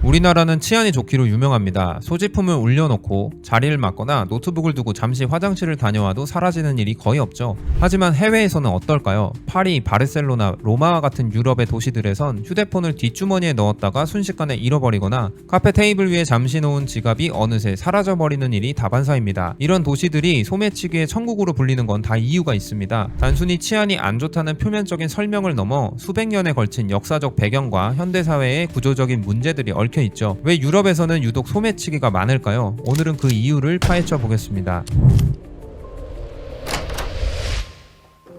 우리나라는 치안이 좋기로 유명합니다. 소지품을 올려놓고 자리를 맡거나 노트북을 두고 잠시 화장실을 다녀와도 사라지는 일이 거의 없죠. 하지만 해외에서는 어떨까요? 파리, 바르셀로나, 로마 같은 유럽의 도시들에선 휴대폰을 뒷주머니에 넣었다가 순식간에 잃어버리거나 카페 테이블 위에 잠시 놓은 지갑이 어느새 사라져버리는 일이 다반사입니다. 이런 도시들이 소매치기의 천국으로 불리는 건 다 이유가 있습니다. 단순히 치안이 안 좋다는 표면적인 설명을 넘어 수백 년에 걸친 역사적 배경과 현대사회의 구조적인 문제들이 얽혀 있죠. 왜 유럽에서는 유독 소매치기가 많을까요? 오늘은 그 이유를 파헤쳐 보겠습니다.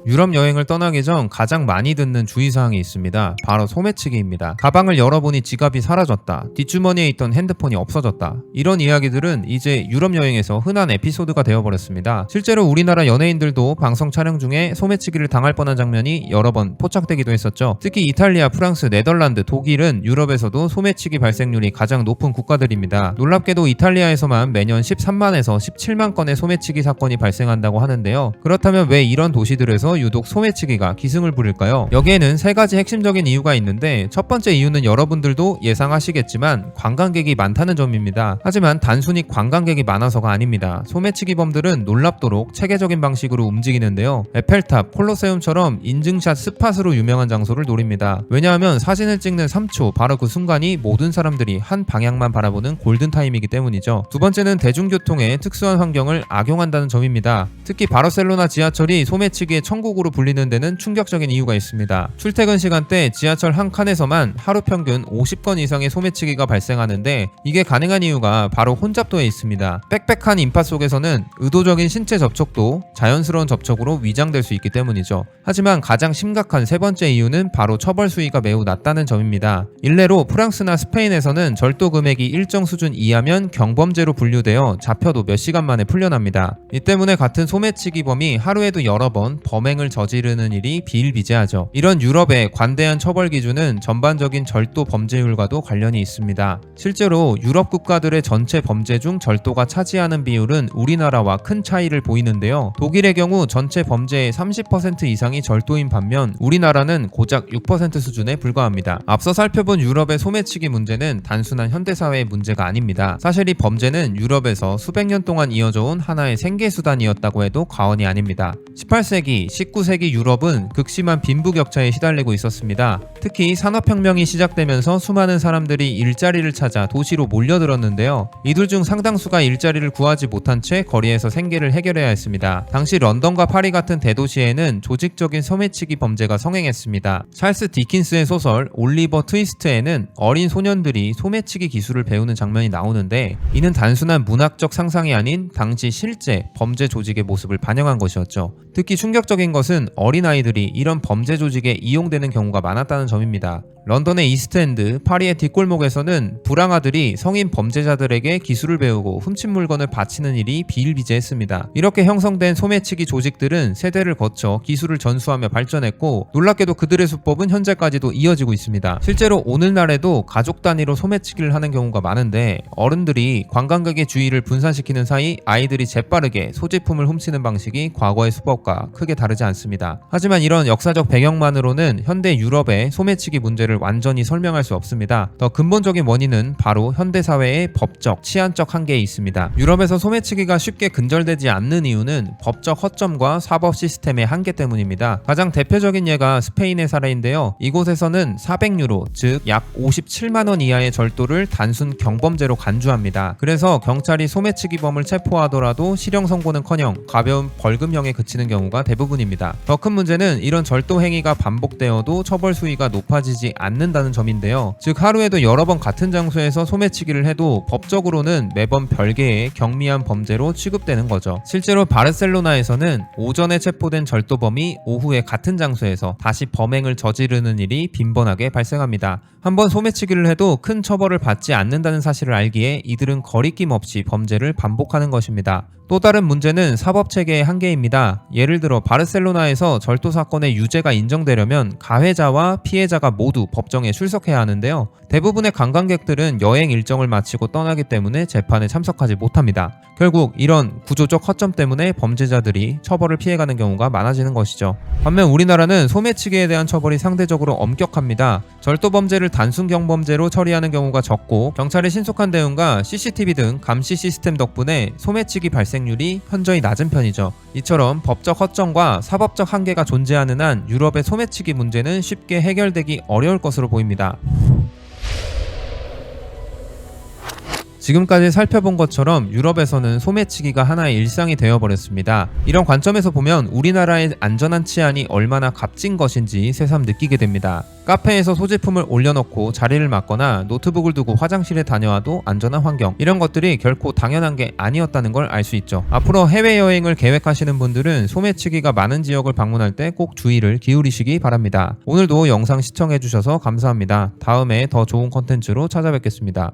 유럽 여행을 떠나기 전 가장 많이 듣는 주의사항이 있습니다. 바로 소매치기입니다. 가방을 열어보니 지갑이 사라졌다. 뒷주머니에 있던 핸드폰이 없어졌다. 이런 이야기들은 이제 유럽 여행에서 흔한 에피소드가 되어버렸습니다. 실제로 우리나라 연예인들도 방송 촬영 중에 소매치기를 당할 뻔한 장면이 여러 번 포착되기도 했었죠. 특히 이탈리아, 프랑스, 네덜란드, 독일은 유럽에서도 소매치기 발생률이 가장 높은 국가들입니다. 놀랍게도 이탈리아에서만 매년 13만에서 17만 건의 소매치기 사건이 발생한다고 하는데요. 그렇다면 왜 이런 도시들에서 유독 소매치기가 기승을 부릴까요? 여기에는 세 가지 핵심적인 이유가 있는데, 첫 번째 이유는 여러분들도 예상하시겠지만 관광객이 많다는 점입니다. 하지만 단순히 관광객이 많아서가 아닙니다. 소매치기범들은 놀랍도록 체계적인 방식으로 움직이는데요. 에펠탑, 콜로세움처럼 인증샷 스팟으로 유명한 장소를 노립니다. 왜냐하면 사진을 찍는 3초, 바로 그 순간이 모든 사람들이 한 방향만 바라보는 골든타임이기 때문이죠. 두 번째는 대중교통의 특수한 환경을 악용한다는 점입니다. 특히 바르셀로나 지하철이 소매치기의 천국으로 불리는 데는 충격적인 이유가 있습니다. 출퇴근 시간대 지하철 한 칸에서만 하루 평균 50건 이상의 소매치기가 발생하는데, 이게 가능한 이유가 바로 혼잡도에 있습니다. 빽빽한 인파 속에서는 의도적인 신체 접촉도 자연스러운 접촉으로 위장될 수 있기 때문이죠. 하지만 가장 심각한 세 번째 이유는 바로 처벌 수위가 매우 낮다는 점입니다. 일례로 프랑스나 스페인에서는 절도 금액이 일정 수준 이하면 경범죄로 분류되어 잡혀도 몇 시간 만에 풀려납니다. 이 때문에 같은 소매치기범이 하루에도 여러 번 범행을 저지르는 일이 비일비재하죠. 이런 유럽의 관대한 처벌 기준은 전반적인 절도 범죄율과도 관련이 있습니다. 실제로 유럽 국가들의 전체 범죄 중 절도가 차지하는 비율은 우리나라와 큰 차이를 보이는데요. 독일의 경우 전체 범죄의 30% 이상이 절도인 반면 우리나라는 고작 6% 수준에 불과합니다. 앞서 살펴본 유럽의 소매치기 문제는 단순한 현대사회의 문제가 아닙니다. 사실 이 범죄는 유럽에서 수백 년 동안 이어져 온 하나의 생계수단이었다고 해도 과언이 아닙니다. 18세기, 19세기 유럽은 극심한 빈부격차에 시달리고 있었습니다. 특히 산업혁명이 시작되면서 수많은 사람들이 일자리를 찾아 도시로 몰려들었는데요. 이들 중 상당수가 일자리를 구하지 못한 채 거리에서 생계를 해결해야 했습니다. 당시 런던과 파리 같은 대도시에는 조직적인 소매치기 범죄가 성행했습니다. 찰스 디킨스의 소설 올리버 트위스트에는 어린 소년들이 소매치기 기술을 배우는 장면이 나오는데, 이는 단순한 문학적 상상이 아닌 당시 실제 범죄 조직의 모습을 반영한 것이었죠. 특히 충격적인 것은 어린아이들이 이런 범죄 조직에 이용되는 경우가 많았다는 점입니다. 런던의 이스트엔드, 파리의 뒷골목에서는 불황아들이 성인 범죄자들에게 기술을 배우고 훔친 물건을 바치는 일이 비일비재했습니다. 이렇게 형성된 소매치기 조직들은 세대를 거쳐 기술을 전수하며 발전했고, 놀랍게도 그들의 수법은 현재까지도 이어지고 있습니다. 실제로 오늘날에도 가족 단위로 소매치기를 하는 경우가 많은데, 어른들이 관광객의 주의를 분산시키는 사이 아이들이 재빠르게 소지품을 훔치는 방식이 과거의 수법과 크게 다르지 않습니다. 하지만 이런 역사적 배경만으로는 현대 유럽의 소매치기 문제를 완전히 설명할 수 없습니다. 더 근본적인 원인은 바로 현대사회의 법적, 치안적 한계에 있습니다. 유럽에서 소매치기가 쉽게 근절되지 않는 이유는 법적 허점과 사법 시스템의 한계 때문입니다. 가장 대표적인 예가 스페인의 사례인데요. 이곳에서는 400유로, 즉 약 57만원 이하의 절도를 단순 경범죄로 간주합니다. 그래서 경찰이 소매치기범을 체포하더라도 실형 선고는커녕 가벼운 벌금형에 그치는 경우가 대부분입니다. 더 큰 문제는 이런 절도 행위가 반복되어도 처벌 수위가 높아지지 않는다는 점인데요. 즉 하루에도 여러 번 같은 장소에서 소매치기를 해도 법적으로는 매번 별개의 경미한 범죄로 취급되는 거죠. 실제로 바르셀로나에서는 오전에 체포된 절도범이 오후에 같은 장소에서 다시 범행을 저지르는 일이 빈번하게 발생합니다. 한번 소매치기를 해도 큰 처벌을 받지 않는다는 사실을 알기에 이들은 거리낌 없이 범죄를 반복하는 것입니다. 또 다른 문제는 사법 체계의 한계입니다. 예를 들어 바르셀로나에서 절도 사건의 유죄가 인정되려면 가해자와 피해자가 모두 법정에 출석해야 하는데요. 대부분의 관광객들은 여행 일정을 마치고 떠나기 때문에 재판에 참석하지 못합니다. 결국 이런 구조적 허점 때문에 범죄자들이 처벌을 피해가는 경우가 많아지는 것이죠. 반면 우리나라는 소매치기에 대한 처벌이 상대적으로 엄격합니다. 절도 범죄를 단순 경범죄로 처리하는 경우가 적고 경찰의 신속한 대응과 CCTV 등 감시 시스템 덕분에 소매치기 발생률이 현저히 낮은 편이죠. 이처럼 법적 허점과 사법적 한계가 존재하는 한 유럽의 소매치기 문제는 쉽게 해결되기 어려울 것으로 보입니다. 지금까지 살펴본 것처럼 유럽에서는 소매치기가 하나의 일상이 되어버렸습니다. 이런 관점에서 보면 우리나라의 안전한 치안이 얼마나 값진 것인지 새삼 느끼게 됩니다. 카페에서 소지품을 올려놓고 자리를 맡거나 노트북을 두고 화장실에 다녀와도 안전한 환경, 이런 것들이 결코 당연한 게 아니었다는 걸 알 수 있죠. 앞으로 해외여행을 계획하시는 분들은 소매치기가 많은 지역을 방문할 때 꼭 주의를 기울이시기 바랍니다. 오늘도 영상 시청해주셔서 감사합니다. 다음에 더 좋은 컨텐츠로 찾아뵙겠습니다.